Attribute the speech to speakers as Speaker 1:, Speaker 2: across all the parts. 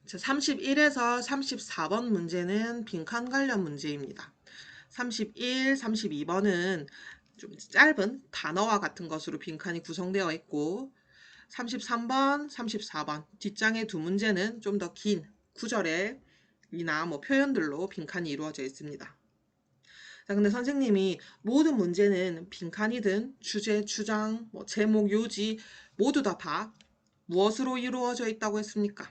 Speaker 1: 자, 31에서 34번 문제는 빈칸 관련 문제입니다. 31, 32번은 좀 짧은 단어와 같은 것으로 빈칸이 구성되어 있고 33번, 34번 뒷장의 두 문제는 좀 더 긴 구절의 이나 표현들로 빈칸이 이루어져 있습니다. 자, 근데 선생님이 모든 문제는 빈칸이든 주제, 주장, 제목, 요지 모두 다 무엇으로 이루어져 있다고 했습니까?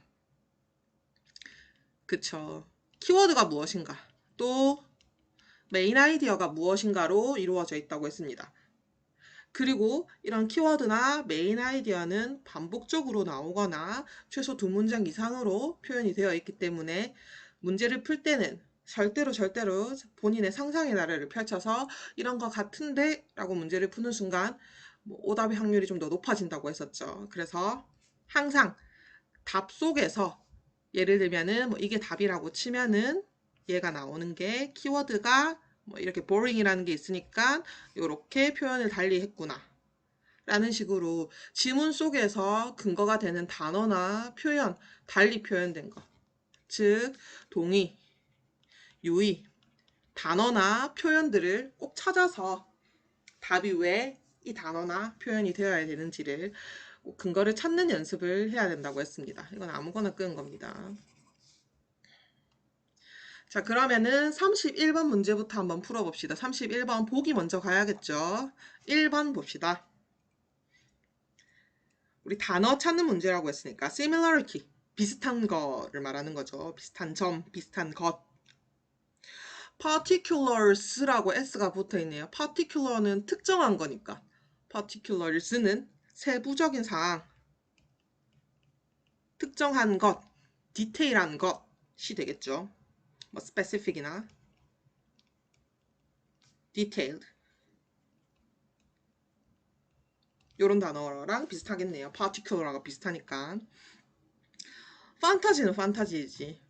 Speaker 1: 그쵸. 키워드가 무엇인가, 또 메인 아이디어가 무엇인가로 이루어져 있다고 했습니다. 그리고 이런 키워드나 메인 아이디어는 반복적으로 나오거나 최소 두 문장 이상으로 표현이 되어 있기 때문에 문제를 풀 때는 절대로 본인의 상상의 나래를 펼쳐서 이런 거 같은데 라고 문제를 푸는 순간 오답의 확률이 좀 더 높아진다고 했었죠. 그래서 항상 답 속에서 예를 들면은 이게 답이라고 치면은 얘가 나오는 게 키워드가 이렇게 boring이라는 게 있으니까 이렇게 표현을 달리 했구나 라는 식으로 지문 속에서 근거가 되는 단어나 표현, 달리 표현된 것, 즉 동의, 유의, 단어나 표현들을 꼭 찾아서 답이 왜 이 단어나 표현이 되어야 되는지를 근거를 찾는 연습을 해야 된다고 했습니다. 이건 아무거나 끄는 겁니다. 자, 그러면은 31번 문제부터 한번 풀어봅시다. 31번 보기 먼저 가야겠죠. 1번 봅시다. 우리 단어 찾는 문제라고 했으니까 similarity, 비슷한 거를 말하는 거죠. 비슷한 점, 비슷한 것. particulars라고 s가 붙어 있네요. particular는 특정한 거니까 particulars는 세부적인 사항, 특정한 것, 디테일한 것이 되겠죠. specific이나 detailed 이런 단어랑 비슷하겠네요. particular하고 비슷하니까. 판타지는 판타지이지.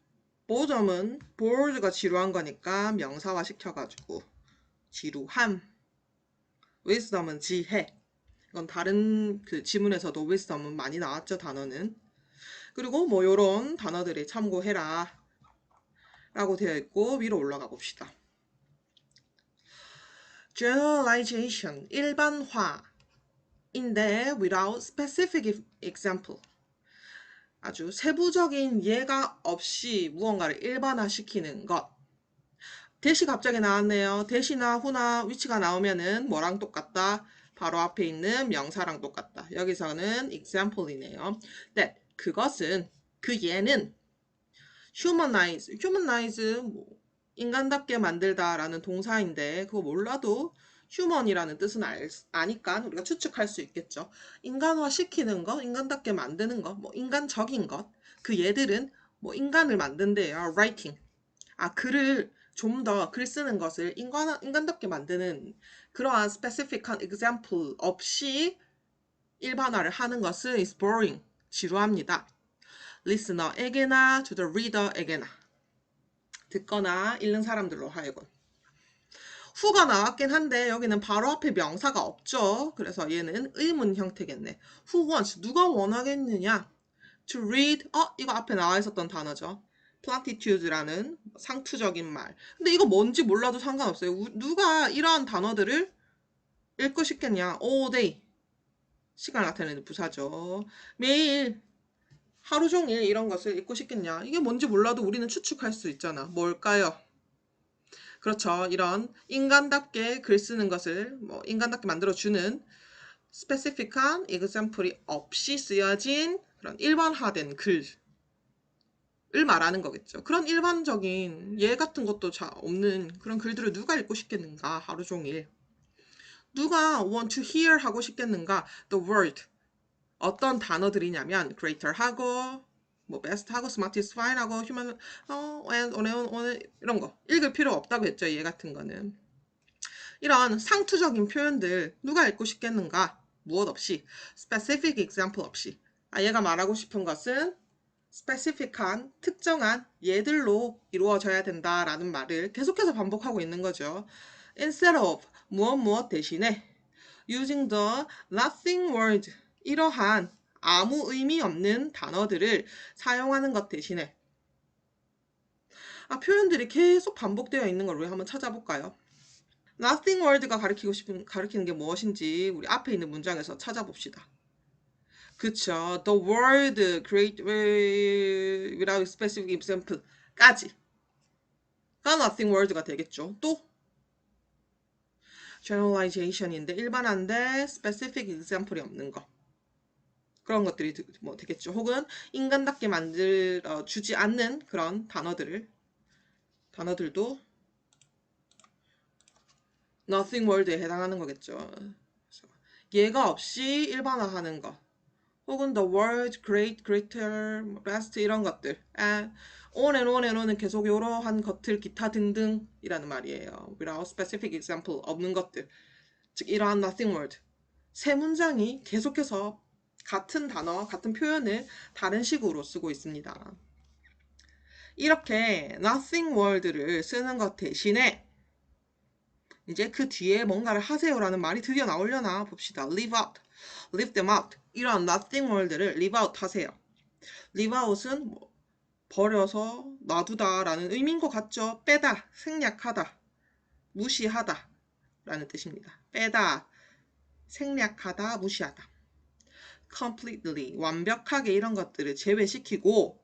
Speaker 1: 보점은 bored가 지루한 거니까 명사화 시켜가지고 지루함. wisdom은 지혜. 이건 다른 그 지문에서도 wisdom은 많이 나왔죠, 단어는. 그리고 요런 단어들이 참고해라 라고 되어 있고 위로 올라가 봅시다. generalization, 일반화인데 without specific example. 아주 세부적인 예가 없이 무언가를 일반화시키는 것. 대시 갑자기 나왔네요. 대시나 후나 위치가 나오면은 뭐랑 똑같다? 바로 앞에 있는 명사랑 똑같다. 여기서는 example이네요. that 그것은, 그 예는 humanize 인간답게 만들다라는 동사인데 그거 몰라도 human이라는 뜻은 아니까 우리가 추측할 수 있겠죠. 인간화 시키는 것, 인간답게 만드는 것, 인간적인 것. 그 얘들은 인간을 만든대요. writing. 글을 좀 더 글 쓰는 것을 인간답게 만드는 그러한 스페시픽한 example 없이 일반화를 하는 것은 is boring. 지루합니다. listener에게나 to the reader에게나. 듣거나 읽는 사람들로 하여금. 후가 나왔긴 한데 여기는 바로 앞에 명사가 없죠. 그래서 얘는 의문 형태겠네. Who wants? 누가 원하겠느냐? To read. 이거 앞에 나와 있었던 단어죠. platitude라는 상투적인 말. 근데 이거 뭔지 몰라도 상관없어요. 누가 이러한 단어들을 읽고 싶겠냐? all day. 시간 나타내는 부사죠. 매일 하루 종일 이런 것을 읽고 싶겠냐? 이게 뭔지 몰라도 우리는 추측할 수 있잖아. 뭘까요? 그렇죠. 이런 인간답게 글 쓰는 것을 인간답게 만들어주는 스페시픽한 example이 없이 쓰여진 그런 일반화된 글을 말하는 거겠죠. 그런 일반적인 예 같은 것도 없는 그런 글들을 누가 읽고 싶겠는가, 하루 종일. 누가 want to hear 하고 싶겠는가, the word. 어떤 단어들이냐면 greater 하고 best 하고 smartest fine 하고 human and on 이런 거 읽을 필요 없다고 했죠. 얘 같은 거는 이런 상투적인 표현들 누가 읽고 싶겠는가, 무엇 없이 specific example 없이 얘가 말하고 싶은 것은 specific한 특정한 예들로 이루어져야 된다라는 말을 계속해서 반복하고 있는 거죠. instead of 무엇 대신에 using the nothing word 이러한 아무 의미 없는 단어들을 사용하는 것 대신에 표현들이 계속 반복되어 있는 걸 우리 한번 찾아볼까요? nothing word가 가리키는 게 무엇인지 우리 앞에 있는 문장에서 찾아봅시다. 그쵸. The word create without specific example까지가 nothing word가 되겠죠. 또 generalization인데 일반한데 specific example이 없는 거. 그런 것들이 뭐 되겠죠. 혹은 인간답게 만들어 주지 않는 그런 단어들도 nothing word에 해당하는 거겠죠. 예가 없이 일반화하는 거. 혹은 the word, great, greater, best 이런 것들. on and on and on은 계속 이러한 것들, 기타 등등이라는 말이에요. without specific example 없는 것들. 즉 이러한 nothing word. 세 문장이 계속해서 같은 단어, 같은 표현을 다른 식으로 쓰고 있습니다. 이렇게 nothing word를 쓰는 것 대신에 이제 그 뒤에 뭔가를 하세요라는 말이 드디어 나오려나 봅시다. leave out, leave them out 이런 nothing word를 leave out 하세요. leave out은 뭐 버려서 놔두다 라는 의미인 것 같죠? 빼다, 생략하다, 무시하다 라는 뜻입니다. 빼다, 생략하다, 무시하다. completely, 완벽하게 이런 것들을 제외시키고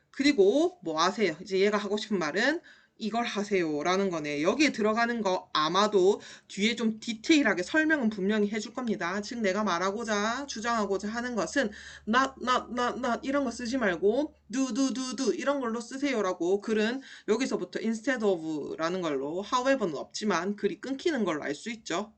Speaker 1: 그리고 뭐 하세요? 이제 얘가 하고 싶은 말은 이걸 하세요 라는 거네. 여기에 들어가는 거 아마도 뒤에 좀 디테일하게 설명은 분명히 해줄 겁니다. 즉 내가 말하고자 주장하고자 하는 것은 not 이런 거 쓰지 말고 do 이런 걸로 쓰세요 라고 글은 여기서부터 instead of 라는 걸로 however는 없지만 글이 끊기는 걸로 알 수 있죠.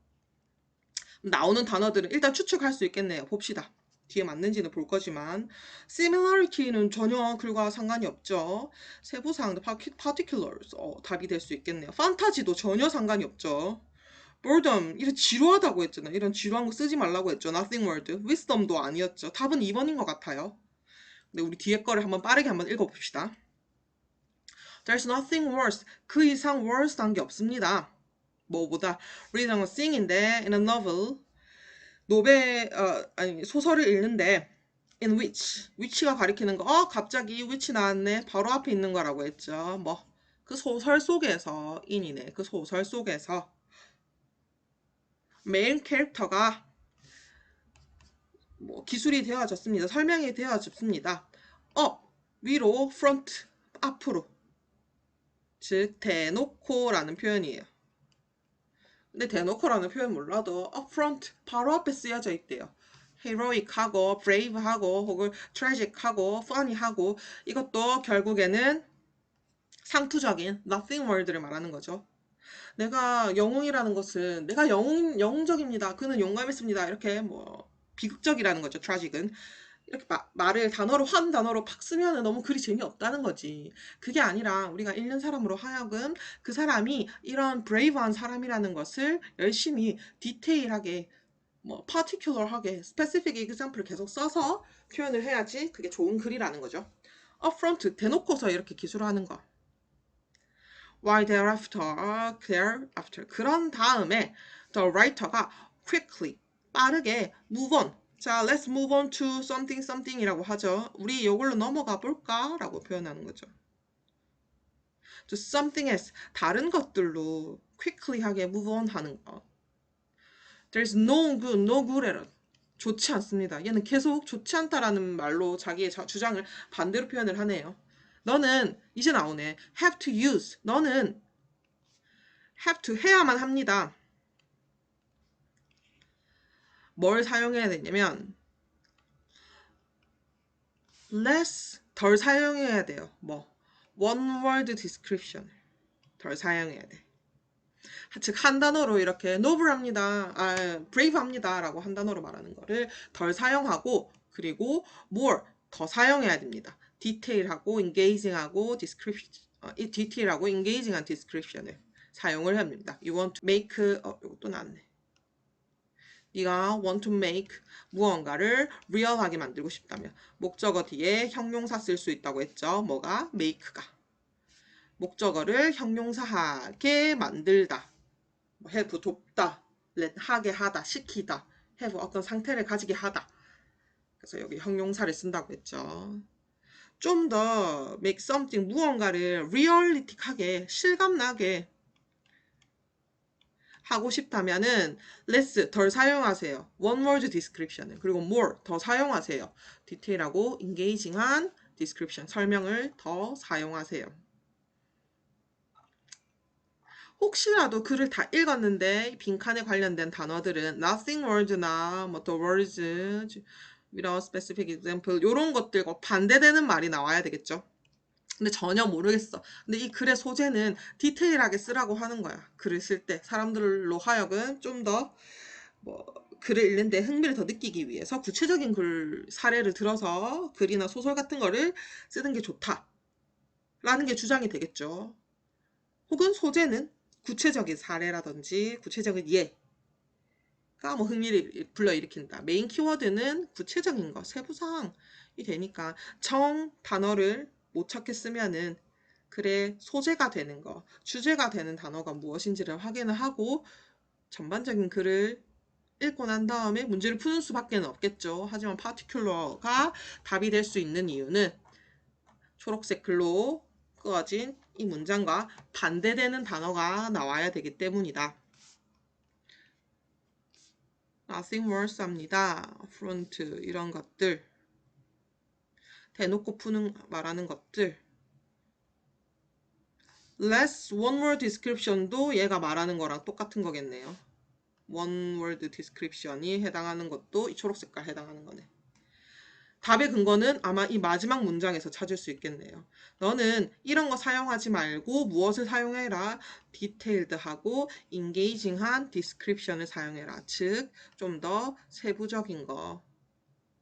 Speaker 1: 나오는 단어들은 일단 추측할 수 있겠네요. 봅시다. 뒤에 맞는지는 볼 거지만 similarity는 전혀 글과 상관이 없죠. 세부사항도 particulars 답이 될 수 있겠네요. 판타지도 전혀 상관이 없죠. boredom 이런 지루하다고 했잖아요. 이런 지루한 거 쓰지 말라고 했죠. nothing word. wisdom도 아니었죠. 답은 2번인 것 같아요. 근데 우리 뒤에 거를 한번 빠르게 읽어봅시다. There's nothing worse. 그 이상 worse한 게 없습니다. 뭐보다 reading or sing인데 in a novel 소설을 읽는데 in which가 가리키는 거 갑자기 which 나왔네 바로 앞에 있는 거라고 했죠. 뭐 그 소설 속에서 in이네. 그 소설 속에서 메인 캐릭터가 뭐 기술이 되어졌습니다. 설명이 되어졌습니다. 위로 front 앞으로 즉 대놓고라는 표현이에요. 근데 대놓고라는 표현 몰라도 upfront 바로 앞에 쓰여져 있대요. heroic하고 brave하고 혹은 tragic하고 funny하고 이것도 결국에는 상투적인 nothing word를 말하는 거죠. 내가 영웅이라는 것은 내가 영웅적입니다. 그는 용감했습니다. 이렇게 뭐 비극적이라는 거죠. tragic은. 이렇게 말을 한 단어로 팍 쓰면 너무 글이 재미없다는 거지. 그게 아니라 우리가 읽는 사람으로 하여금 그 사람이 이런 brave한 사람이라는 것을 열심히 디테일하게 뭐 particular하게 specific example을 계속 써서 표현을 해야지 그게 좋은 글이라는 거죠. upfront 대놓고서 이렇게 기술하는 거. While thereafter 그런 다음에 the writer가 quickly 빠르게 move on 자, let's move on to something 이라고 하죠. 우리 이걸로 넘어가 볼까? 라고 표현하는 거죠. to something else 다른 것들로 quickly 하게 move on 하는 거. There's no good at all. 좋지 않습니다. 얘는 계속 좋지 않다라는 말로 자기의 주장을 반대로 표현을 하네요. 너는 이제 나오네. have to use. 너는 have to 해야만 합니다. 뭘 사용해야 되냐면 less 덜 사용해야 돼요. 뭐 one word description 덜 사용해야 돼. 즉 한 단어로 이렇게 noble합니다, brave합니다 라고 한 단어로 말하는 거를 덜 사용하고 그리고 more 더 사용해야 됩니다. detail하고 engaging하고 디테일하고 engaging한 description을 사용을 해야 합니다. You want to make 이것도 나왔네. 네가 want to make 무언가를 real하게 만들고 싶다면 목적어 뒤에 형용사 쓸 수 있다고 했죠. 뭐가? make가 목적어를 형용사하게 만들다 have 돕다, let 하게 하다, 시키다, have 어떤 상태를 가지게 하다 그래서 여기 형용사를 쓴다고 했죠. 좀 더 make something 무언가를 realistic하게 실감나게 하고 싶다면은 less 덜 사용하세요. one word description을. 그리고 more 더 사용하세요. 디테일하고 engaging한 description 설명을 더 사용하세요. 혹시라도 글을 다 읽었는데 빈칸에 관련된 단어들은 nothing word나 뭐 the words without specific example 이런 것들과 반대되는 말이 나와야 되겠죠. 근데 전혀 모르겠어. 근데 이 글의 소재는 디테일하게 쓰라고 하는 거야. 글을 쓸 때 사람들로 하여금 좀 더 뭐 글을 읽는데 흥미를 더 느끼기 위해서 구체적인 글 사례를 들어서 글이나 소설 같은 거를 쓰는 게 좋다라는 게 주장이 되겠죠. 혹은 소재는 구체적인 사례라든지 구체적인 예가 뭐 흥미를 불러일으킨다. 메인 키워드는 구체적인 거, 세부사항이 되니까 정 단어를 못 찾겠으면은 글의 소재가 되는 거, 주제가 되는 단어가 무엇인지를 확인을 하고 전반적인 글을 읽고 난 다음에 문제를 푸는 수밖에 없겠죠. 하지만 particular가 답이 될 수 있는 이유는 초록색 글로 그어진 이 문장과 반대되는 단어가 나와야 되기 때문이다. nothing worse 합니다. front 이런 것들 대놓고 말하는 것들 less one word description도 얘가 말하는 거랑 똑같은 거겠네요. one word description이 해당하는 것도 이 초록색깔 해당하는 거네. 답의 근거는 아마 이 마지막 문장에서 찾을 수 있겠네요. 너는 이런 거 사용하지 말고 무엇을 사용해라? 디테일드하고 인게이징한 디스크립션을 사용해라. 즉, 좀 더 세부적인 거,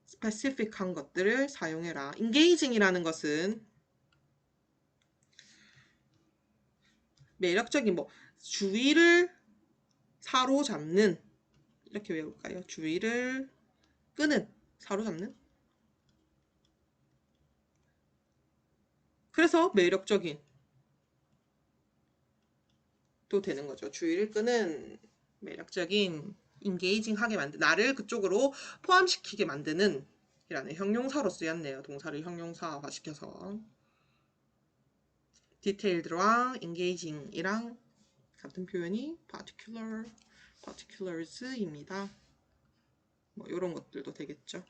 Speaker 1: 스페시픽한 것들을 사용해라. 인게이징이라는 것은 매력적인 뭐 주의를 사로잡는 이렇게 외울까요? 주의를 끄는 사로잡는 그래서 매력적인 또 되는 거죠. 주의를 끄는 매력적인 인게이징하게 만든 나를 그쪽으로 포함시키게 만드는 이라는 형용사로 쓰였네요. 동사를 형용사화 시켜서 디테일드랑 engaging이랑 같은 표현이 particulars입니다. 뭐 이런 것들도 되겠죠.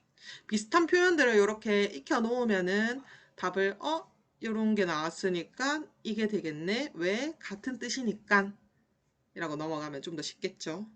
Speaker 1: 비슷한 표현들을 이렇게 익혀 놓으면은 답을 이런 게 나왔으니까 이게 되겠네. 왜? 같은 뜻이니까 이라고 넘어가면 좀 더 쉽겠죠.